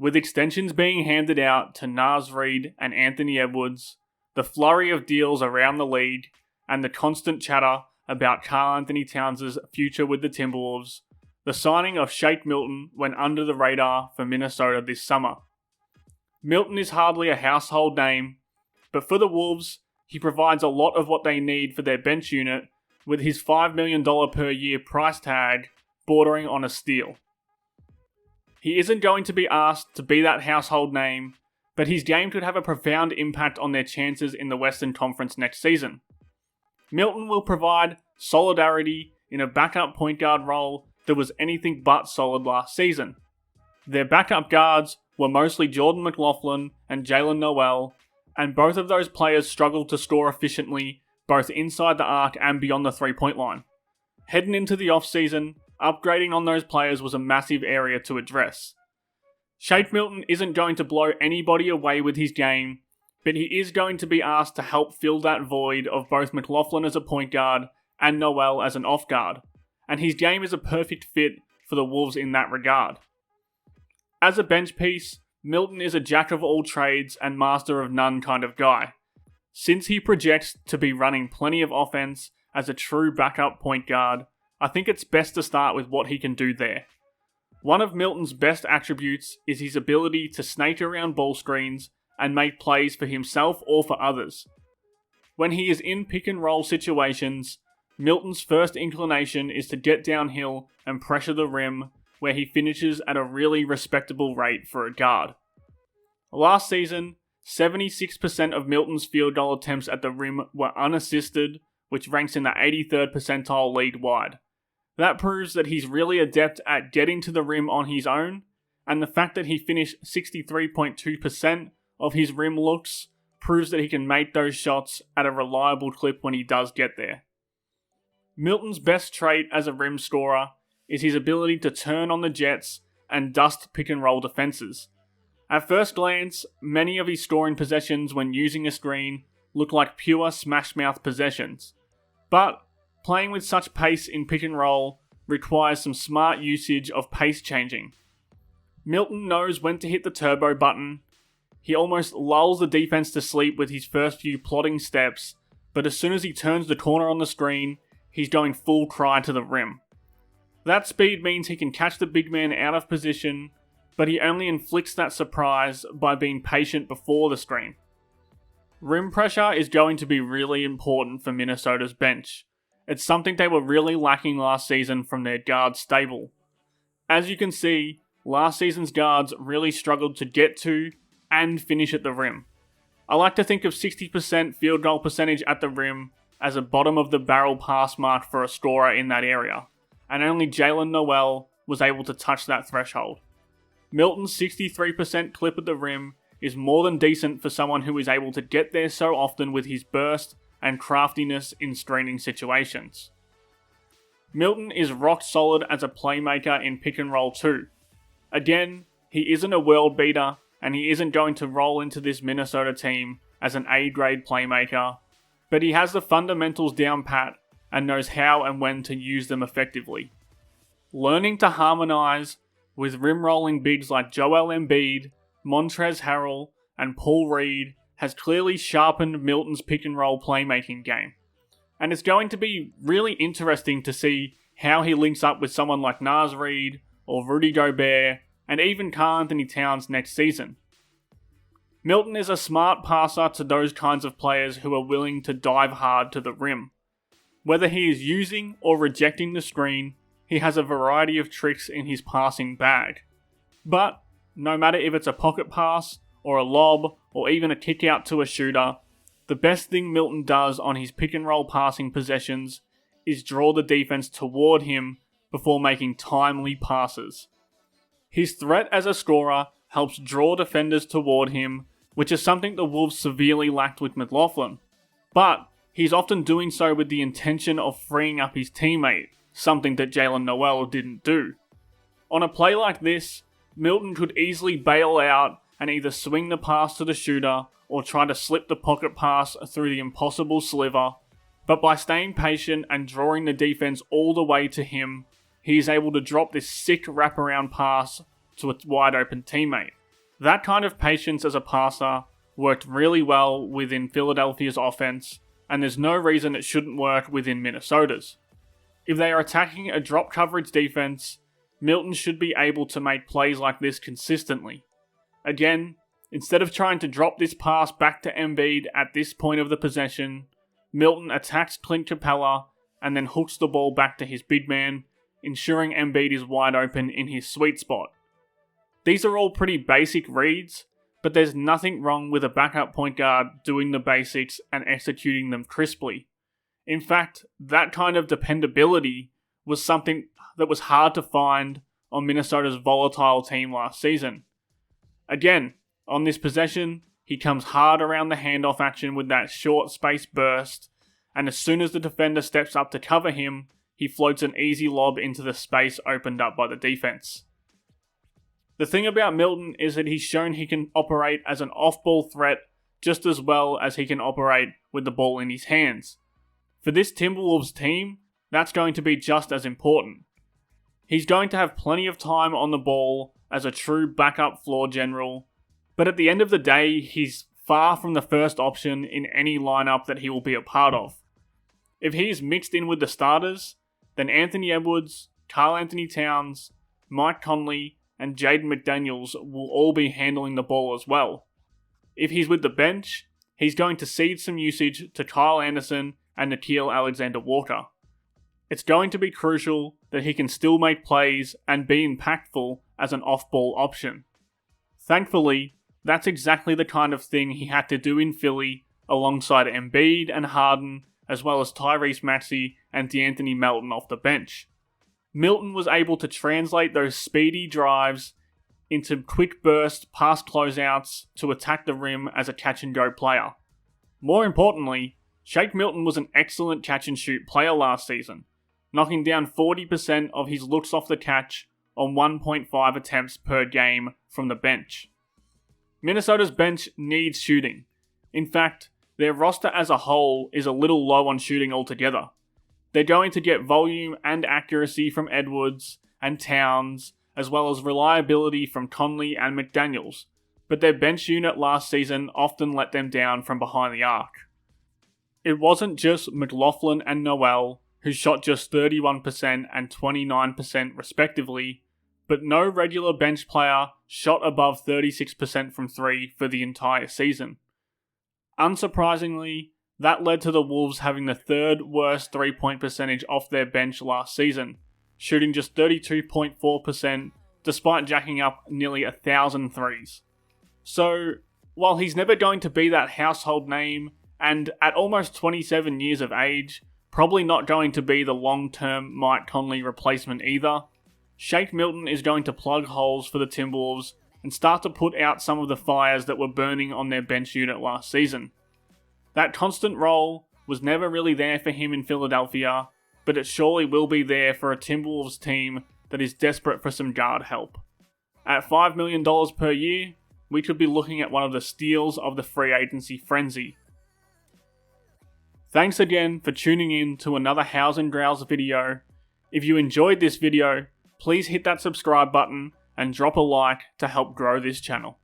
With extensions being handed out to Naz Reid and Anthony Edwards, the flurry of deals around the league, and the constant chatter about Karl Anthony Towns' future with the Timberwolves, the signing of Shake Milton went under the radar for Minnesota this summer. Milton is hardly a household name, but for the Wolves, he provides a lot of what they need for their bench unit, with his $5 million per year price tag bordering on a steal. He isn't going to be asked to be that household name, but his game could have a profound impact on their chances in the Western Conference next season. Milton will provide solidarity in a backup point guard role that was anything but solid last season. Their backup guards were mostly Jordan McLaughlin and Jalen Noel, and both of those players struggled to score efficiently both inside the arc and beyond the 3-point line. Heading into the offseason, upgrading on those players was a massive area to address. Shake Milton isn't going to blow anybody away with his game, but he is going to be asked to help fill that void of both McLaughlin as a point guard and Noel as an off guard, and his game is a perfect fit for the Wolves in that regard. As a bench piece, Milton is a jack of all trades and master of none kind of guy. Since he projects to be running plenty of offense as a true backup point guard, I think it's best to start with what he can do there. One of Milton's best attributes is his ability to snake around ball screens and make plays for himself or for others. When he is in pick and roll situations, Milton's first inclination is to get downhill and pressure the rim, where he finishes at a really respectable rate for a guard. Last season, 76% of Milton's field goal attempts at the rim were unassisted, which ranks in the 83rd percentile league-wide. That proves that he's really adept at getting to the rim on his own, and the fact that he finished 63.2% of his rim looks proves that he can make those shots at a reliable clip when he does get there. Milton's best trait as a rim scorer is his ability to turn on the jets and dust pick and roll defenses. At first glance, many of his scoring possessions when using a screen look like pure smash mouth possessions. But playing with such pace in pick and roll requires some smart usage of pace changing. Milton knows when to hit the turbo button. He almost lulls the defense to sleep with his first few plodding steps, but as soon as he turns the corner on the screen, he's going full cry to the rim. That speed means he can catch the big man out of position, but he only inflicts that surprise by being patient before the screen. Rim pressure is going to be really important for Minnesota's bench. It's something they were really lacking last season from their guard stable. As you can see, last season's guards really struggled to get to and finish at the rim. I like to think of 60% field goal percentage at the rim as a bottom of the barrel pass mark for a scorer in that area, and only Jalen Noel was able to touch that threshold. Milton's 63% clip at the rim is more than decent for someone who is able to get there so often with his burst and craftiness in straining situations. Milton is rock solid as a playmaker in pick and roll too. Again, he isn't a world beater, and he isn't going to roll into this Minnesota team as an A-grade playmaker, but he has the fundamentals down pat and knows how and when to use them effectively. Learning to harmonize with rim-rolling bigs like Joel Embiid, Montrezl Harrell, and Paul Reed has clearly sharpened Milton's pick-and-roll playmaking game. And it's going to be really interesting to see how he links up with someone like Naz Reid or Rudy Gobert, and even Karl Anthony Towns next season. Milton is a smart passer to those kinds of players who are willing to dive hard to the rim. Whether he is using or rejecting the screen, he has a variety of tricks in his passing bag. But, no matter if it's a pocket pass, or a lob, or even a kick out to a shooter, the best thing Milton does on his pick and roll passing possessions is draw the defense toward him before making timely passes. His threat as a scorer helps draw defenders toward him, which is something the Wolves severely lacked with McLaughlin. But he's often doing so with the intention of freeing up his teammate, something that Jalen Noel didn't do. On a play like this, Milton could easily bail out and either swing the pass to the shooter or try to slip the pocket pass through the impossible sliver, but by staying patient and drawing the defense all the way to him, he is able to drop this sick wraparound pass to a wide open teammate. That kind of patience as a passer worked really well within Philadelphia's offense, and there's no reason it shouldn't work within Minnesota's. If they are attacking a drop coverage defense, Milton should be able to make plays like this consistently. Again, instead of trying to drop this pass back to Embiid at this point of the possession, Milton attacks Clint Capella and then hooks the ball back to his big man, ensuring Embiid is wide open in his sweet spot. These are all pretty basic reads, but there's nothing wrong with a backup point guard doing the basics and executing them crisply. In fact, that kind of dependability was something that was hard to find on Minnesota's volatile team last season. Again, on this possession, he comes hard around the handoff action with that short space burst, and as soon as the defender steps up to cover him, he floats an easy lob into the space opened up by the defense. The thing about Milton is that he's shown he can operate as an off-ball threat just as well as he can operate with the ball in his hands. For this Timberwolves team, that's going to be just as important. He's going to have plenty of time on the ball as a true backup floor general, but at the end of the day, he's far from the first option in any lineup that he will be a part of. If he is mixed in with the starters, then Anthony Edwards, Karl Anthony Towns, Mike Conley, and Jaden McDaniels will all be handling the ball as well. If he's with the bench, he's going to cede some usage to Kyle Anderson and Nickeil Alexander-Walker. It's going to be crucial that he can still make plays and be impactful as an off-ball option. Thankfully, that's exactly the kind of thing he had to do in Philly alongside Embiid and Harden, as well as Tyrese Maxey and DeAnthony Melton off the bench. Milton was able to translate those speedy drives into quick burst pass closeouts to attack the rim as a catch-and-go player. More importantly, Shake Milton was an excellent catch-and-shoot player last season, knocking down 40% of his looks off the catch on 1.5 attempts per game from the bench. Minnesota's bench needs shooting. In fact, their roster as a whole is a little low on shooting altogether. They're going to get volume and accuracy from Edwards and Towns, as well as reliability from Conley and McDaniels, but their bench unit last season often let them down from behind the arc. It wasn't just McLaughlin and Noel, who shot just 31% and 29% respectively, but no regular bench player shot above 36% from 3 for the entire season. Unsurprisingly, that led to the Wolves having the third worst 3-point percentage off their bench last season, shooting just 32.4% despite jacking up nearly 1,000 threes. So, while he's never going to be that household name, and at almost 27 years of age, probably not going to be the long-term Mike Conley replacement either, Shake Milton is going to plug holes for the Timberwolves and start to put out some of the fires that were burning on their bench unit last season. That constant role was never really there for him in Philadelphia, but it surely will be there for a Timberwolves team that is desperate for some guard help. At $5 million per year, we could be looking at one of the steals of the free agency frenzy. Thanks again for tuning in to another House and Growls video. If you enjoyed this video, please hit that subscribe button and drop a like to help grow this channel.